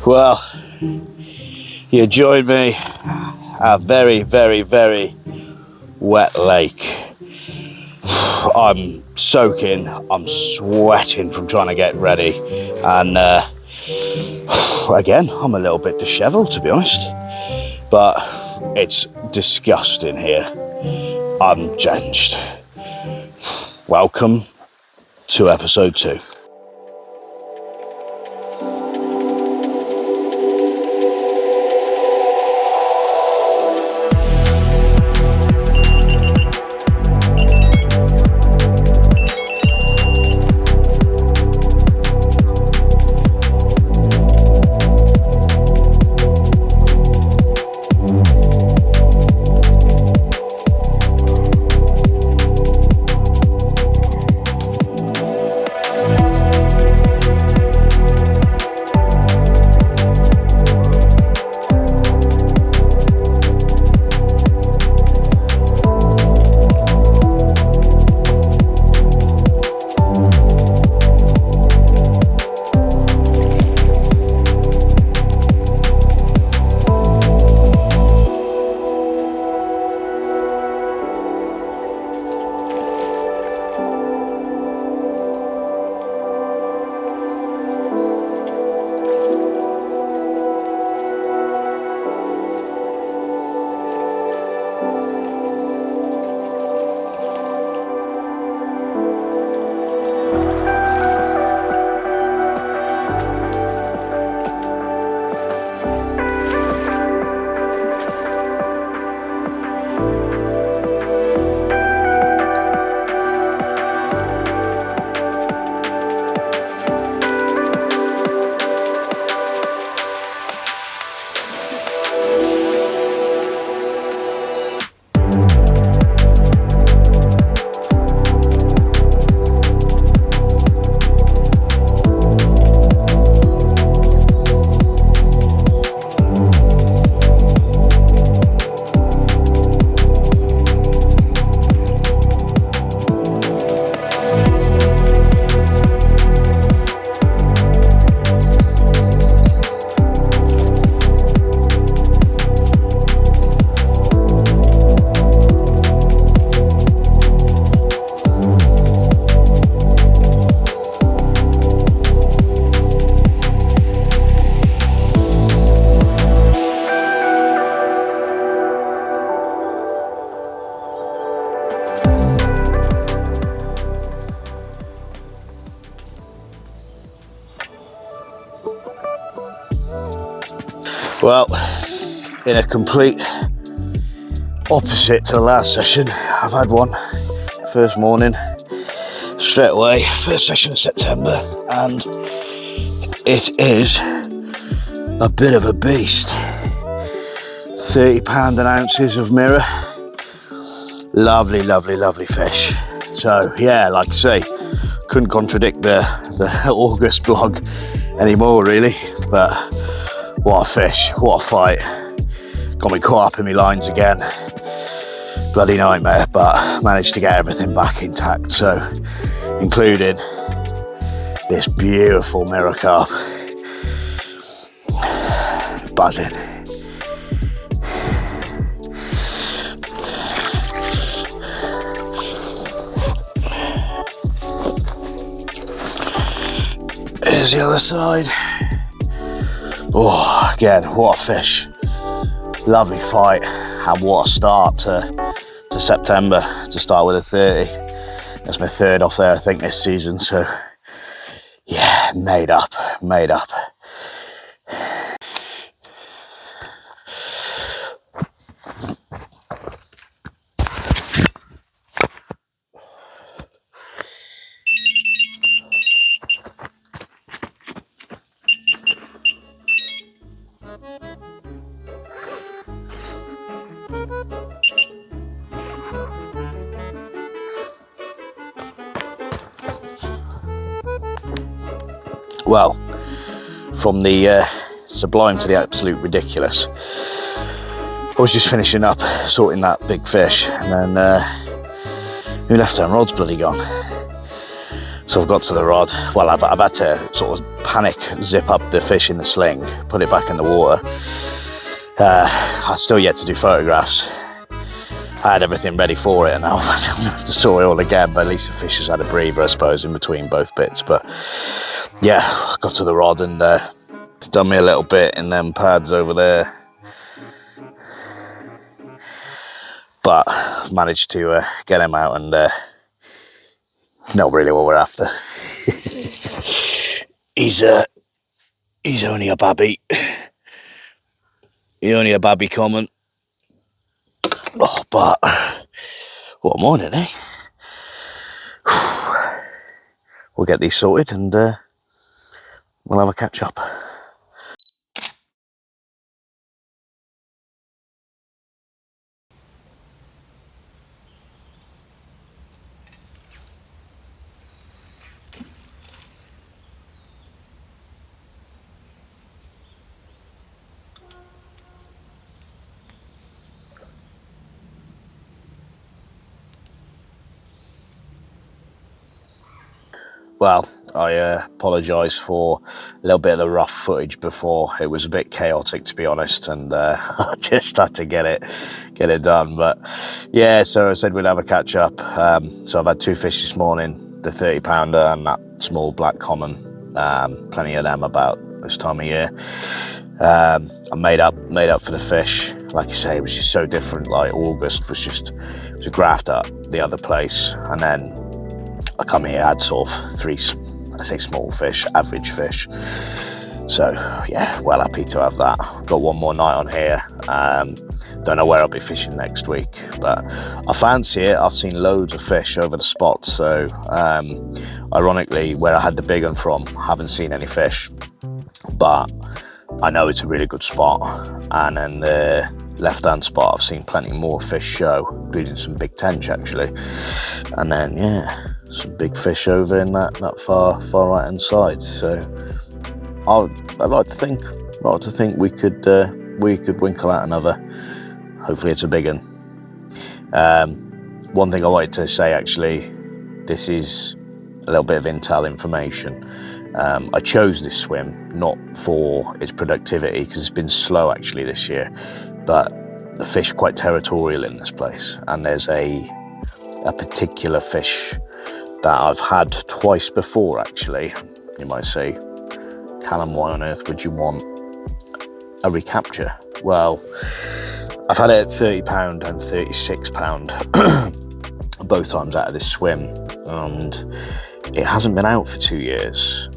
Well, you joined me at a very, very, very wet lake. I'm soaking, I'm sweating from trying to get ready, and again, I'm a little bit dishevelled, to be honest, but it's disgusting here. I'm drenched. Welcome to episode 2. Well, in a complete opposite to the last session, I've had one first morning, straight away, first session of September, and it is a bit of a beast. £30 an ounces of mirror. Lovely, lovely, lovely fish. So yeah, like I say, couldn't contradict the August blog anymore really, but what a fish, what a fight. Got me caught up in my lines again. Bloody nightmare, but managed to get everything back intact. So, including this beautiful mirror carp. Buzzing. Here's the other side. Oh, again, what a fish. Lovely fight, and what a start to September, to start with a 30. That's my third off there, I think, this season, so yeah, made up. Well, from the sublime to the absolute ridiculous. I was just finishing up sorting that big fish, and then my left hand rod's bloody gone. So I've got to the rod. Well, I've had to sort of panic zip up the fish in the sling, put it back in the water. I've still yet to do photographs. I had everything ready for it, and now I have to sort it all again, but at least the fish has had a breather, I suppose, in between both bits. But yeah, I got to the rod and it's done me a little bit in them pads over there. But I've managed to get him out, and not really what we're after. He's only a babby. He's only a babby common. Oh, but what a morning, eh? We'll get these sorted and we'll have a catch up. Well, I apologise for a little bit of the rough footage before. It was a bit chaotic, to be honest, and I just had to get it done. But yeah, so I said we'd have a catch up. So I've had 2 fish this morning, the 30-pounder and that small black common. Plenty of them about this time of year. I made up for the fish. Like I say, it was just so different. Like August was a graft up the other place, and then I come here, had sort of 3, I say small fish, average fish. So yeah, well happy to have that. Got one more night on here. Don't know where I'll be fishing next week, but I fancy it. I've seen loads of fish over the spot. So ironically, where I had the big one from, haven't seen any fish, but I know it's a really good spot. And then the left-hand spot, I've seen plenty more fish show, including some big tench actually. And then yeah, some big fish over in that far right hand side. So I'd like to think we could winkle out another. Hopefully it's a big one. One thing I wanted to say, actually, this is a little bit of intel information. I chose this swim not for its productivity, because it's been slow actually this year, but the fish are quite territorial in this place, and there's a particular fish that I've had twice before actually. You might say, Callum, why on earth would you want a recapture? Well, I've had it at 30-pound and 36-pound both times out of this swim, and it hasn't been out for 2 years,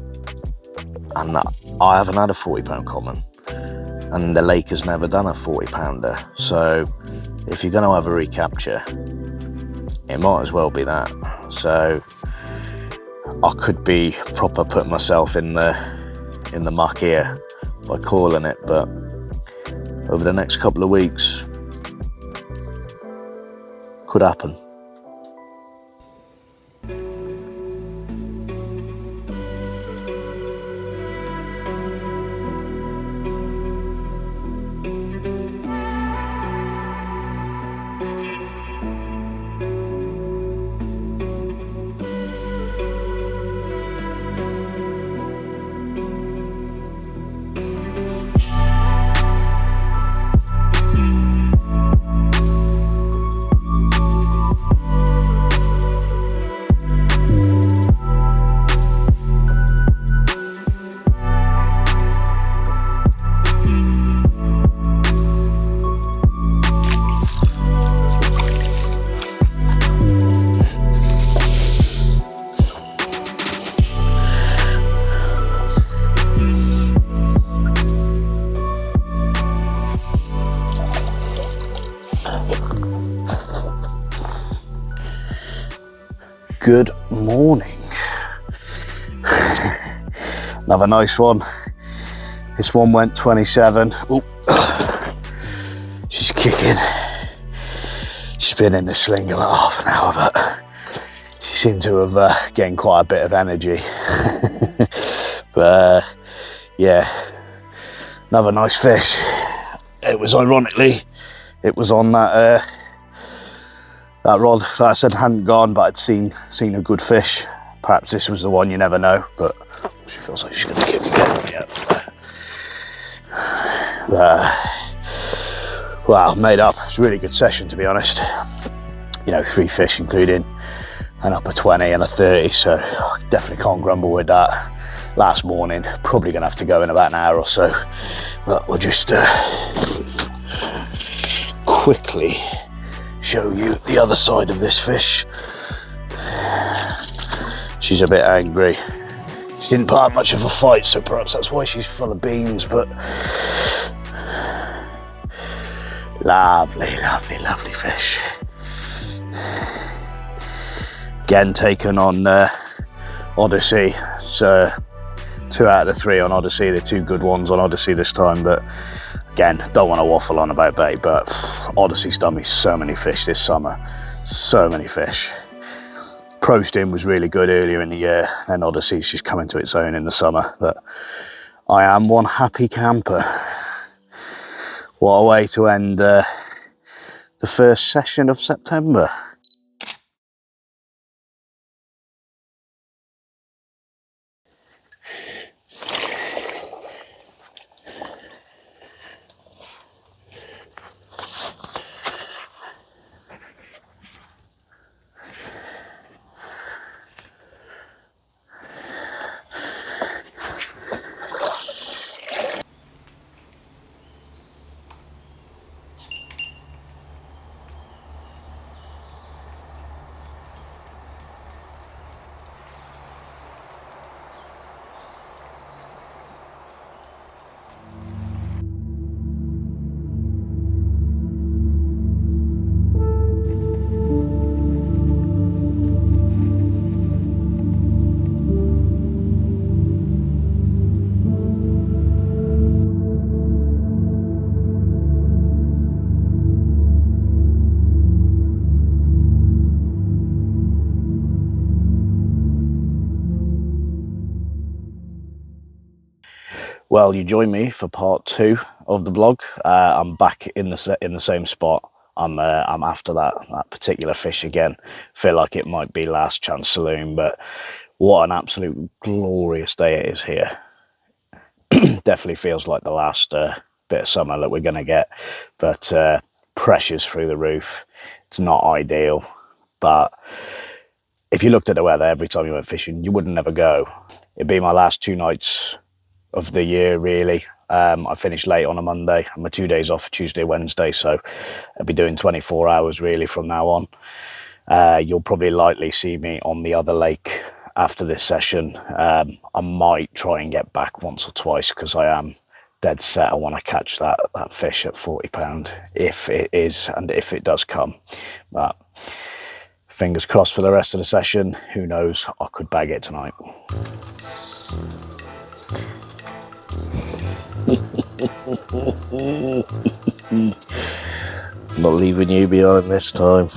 and I haven't had a 40-pound common, and the lake has never done a 40-pounder. So if you're going to have a recapture, it might as well be that. So I could be proper putting myself in the muck here by calling it, but over the next couple of weeks, could happen. Good morning. Another nice one. This one went 27. Ooh. She's kicking. She's been in the sling about half an hour, but she seemed to have gained quite a bit of energy. But yeah, another nice fish. It was ironically, it was on that rod that I said hadn't gone, but I'd seen a good fish Perhaps this was the one, you never know, but she feels like she's going to kick again. Wow, made up. It's a really good session, to be honest. You know, 3 fish, including an upper 20 and a 30, so I definitely can't grumble with that. Last morning, probably going to have to go in about an hour or so, but we'll just quickly show you the other side of this fish. She's a bit angry. She didn't put up much of a fight, so perhaps that's why she's full of beans, but lovely, lovely, lovely fish. Again, taken on Odyssey. So 2 out of the 3 on Odyssey. They're 2 good ones on Odyssey this time, but again, don't want to waffle on about bait, but Odyssey's done me so many fish this summer. So many fish. Prostin was really good earlier in the year, and Odyssey's just coming to its own in the summer. But I am one happy camper. What a way to end the first session of September. Well, you join me for part 2 of the vlog. I'm back in the same spot. I'm after that particular fish again. Feel like it might be last chance saloon, but what an absolute glorious day it is here. Definitely feels like the last bit of summer that we're going to get, but pressure's through the roof. It's not ideal, but if you looked at the weather every time you went fishing, you wouldn't ever go. It'd be my last 2 nights of the year, really. I finished late on a Monday, and my 2 days off, Tuesday, Wednesday, so I'll be doing 24 hours really from now on. You'll probably likely see me on the other lake after this session. I might try and get back once or twice, because I am dead set I want to catch that fish at 40 pound, if it is, and if it does come. But fingers crossed for the rest of the session. Who knows, I could bag it tonight. Not leaving you behind this time.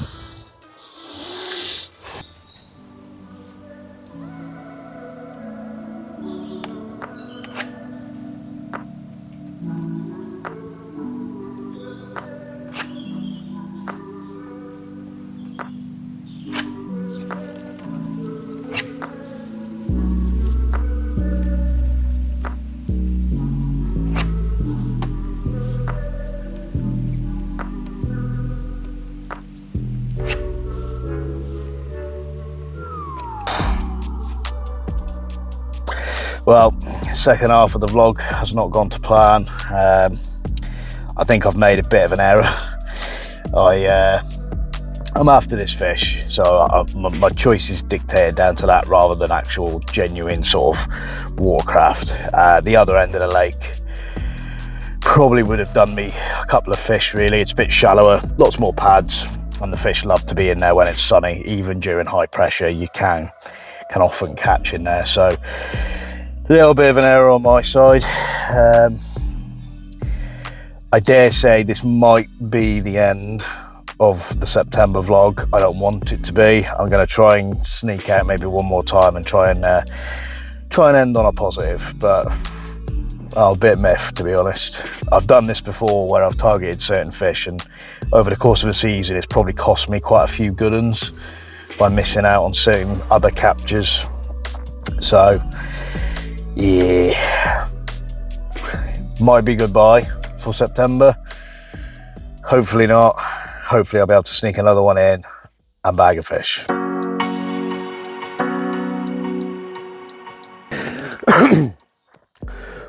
Well, second half of the vlog has not gone to plan. I think I've made a bit of an error. I'm after this fish, so my choice is dictated down to that rather than actual genuine sort of watercraft. The other end of the lake probably would have done me a couple of fish, really. It's a bit shallower, lots more pads, and the fish love to be in there when it's sunny. Even during high pressure, you can often catch in there. So a little bit of an error on my side. I dare say this might be the end of the September vlog. I don't want it to be. I'm going to try and sneak out maybe one more time and try and end on a positive, but I'm a bit miffed, to be honest. I've done this before where I've targeted certain fish, and over the course of a season it's probably cost me quite a few good ones by missing out on certain other captures So yeah, might be goodbye for September. Hopefully not. Hopefully I'll be able to sneak another one in and bag a fish.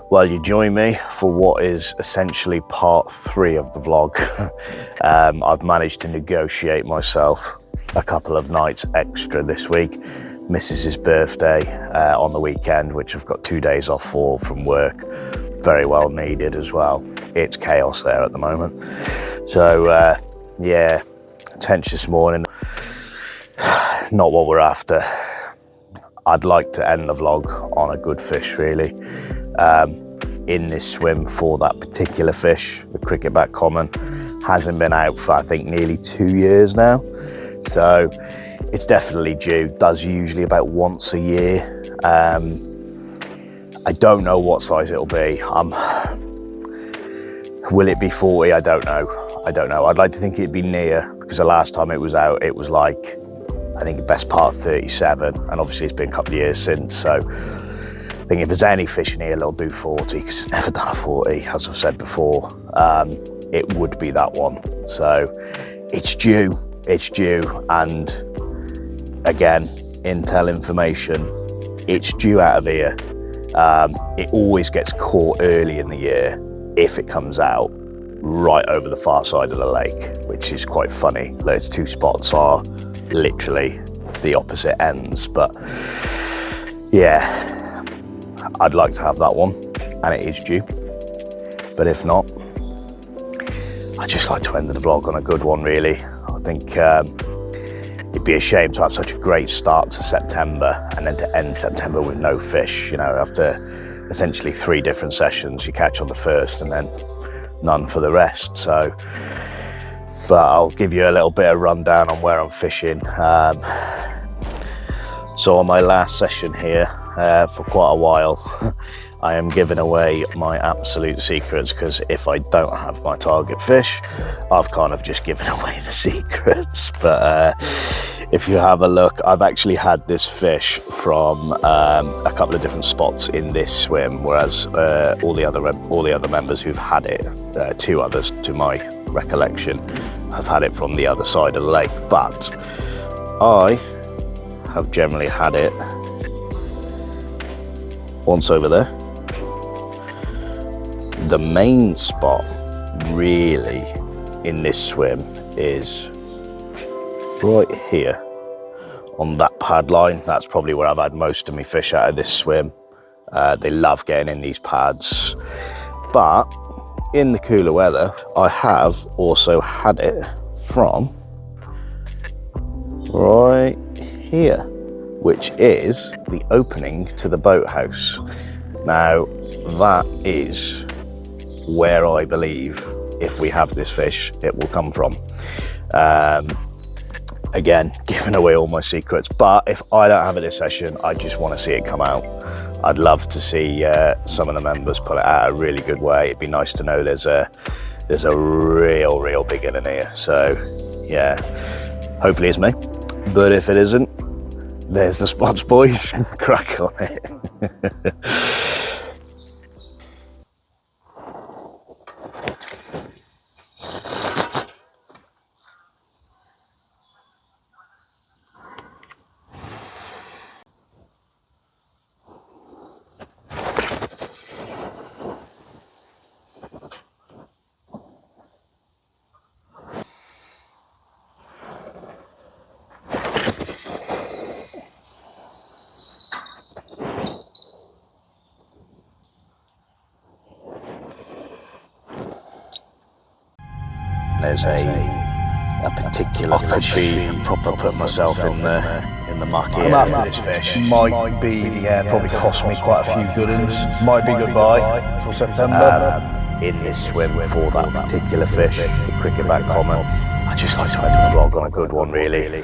Well, you join me for what is essentially part 3 of the vlog. I've managed to negotiate myself a couple of nights extra this week. Mrs.'s birthday on the weekend, which I've got 2 days off for from work. Very well needed as well. It's chaos there at the moment. So yeah, tense this morning. Not what we're after. I'd like to end the vlog on a good fish, really. In this swim for that particular fish, the cricketback common, hasn't been out for I think nearly 2 years now. So it's definitely due. Does usually about once a year. I don't know what size it'll be. Will it be 40? I don't know. I'd like to think it'd be near, because the last time it was out, it was like, I think the best part 37, and obviously it's been a couple of years since. So I think if there's any fish in here, they'll do 40, because it's never done a 40, as I've said before. It would be that one. So it's due, and again, intel information, it's due out of here. It always gets caught early in the year if it comes out right over the far side of the lake, which is quite funny. Those 2 spots are literally the opposite ends, but yeah, I'd like to have that one, and it is due. But if not, I'd just like to end the vlog on a good one, really. I think it'd be a shame to have such a great start to September and then to end September with no fish. You know, after essentially 3 different sessions, you catch on the first and then none for the rest. So, but I'll give you a little bit of rundown on where I'm fishing. So on my last session here, for quite a while, I am giving away my absolute secrets, because if I don't have my target fish, I've kind of just given away the secrets. But if you have a look, I've actually had this fish from a couple of different spots in this swim, whereas all the other members who've had it, 2 others to my recollection, have had it from the other side of the lake. But I have generally had it once over there. The main spot really in this swim is right here on that pad line. That's probably where I've had most of my fish out of this swim. They love getting in these pads, but in the cooler weather, I have also had it from right here, which is the opening to the boathouse. Now, that is where I believe, if we have this fish, it will come from. Again, giving away all my secrets, but if I don't have it this session, I just want to see it come out. I'd love to see some of the members pull it out a really good way. It'd be nice to know there's a real big one in here. So yeah, hopefully it's me, but if it isn't, there's the spots, boys. Crack on it. There's a particular fish. I'm proper put myself in the muck here. After this fish might be the end. Probably cost me quite a few good ones. Might be goodbye for September. In this swim for that particular fish, the cricketback common. I just like to end the vlog on a good one, really.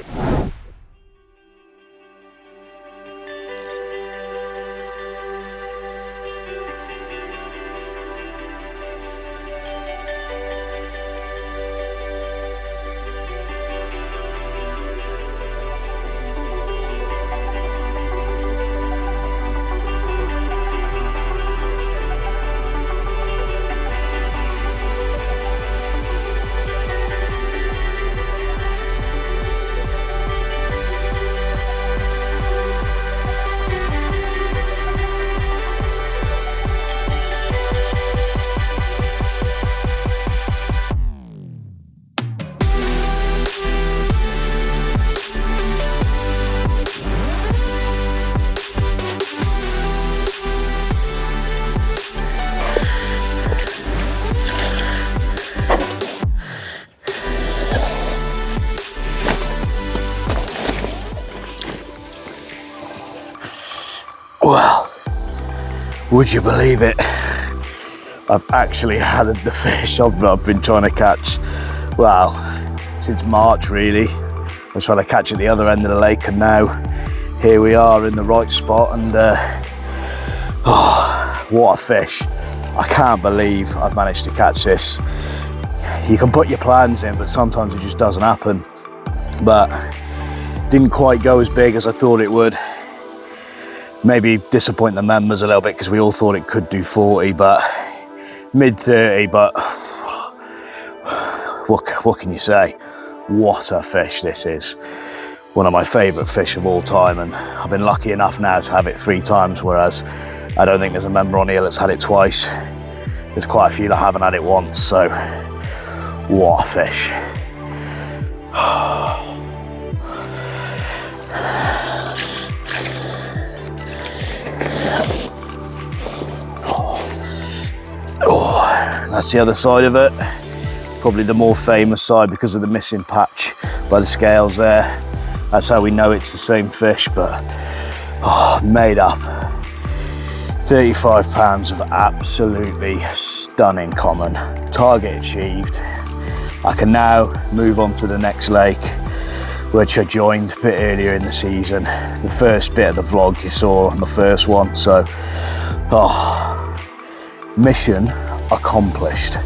Well, would you believe it? I've actually had the fish I've been trying to catch, well, since March really. I was trying to catch at the other end of the lake, and now here we are in the right spot, and oh, what a fish. I can't believe I've managed to catch this. You can put your plans in, but sometimes it just doesn't happen. But didn't quite go as big as I thought it would. Maybe disappoint the members a little bit because we all thought it could do 40, but mid 30, but what can you say? What a fish this is. One of my favourite fish of all time, and I've been lucky enough now to have it 3 times, whereas I don't think there's a member on here that's had it twice. There's quite a few that haven't had it once, so what a fish. That's the other side of it, probably the more famous side because of the missing patch by the scales there. That's how we know it's the same fish, but made up. 35 pounds of absolutely stunning common. Target achieved. I can now move on to the next lake, which I joined a bit earlier in the season. The first bit of the vlog you saw on the first one, so mission accomplished.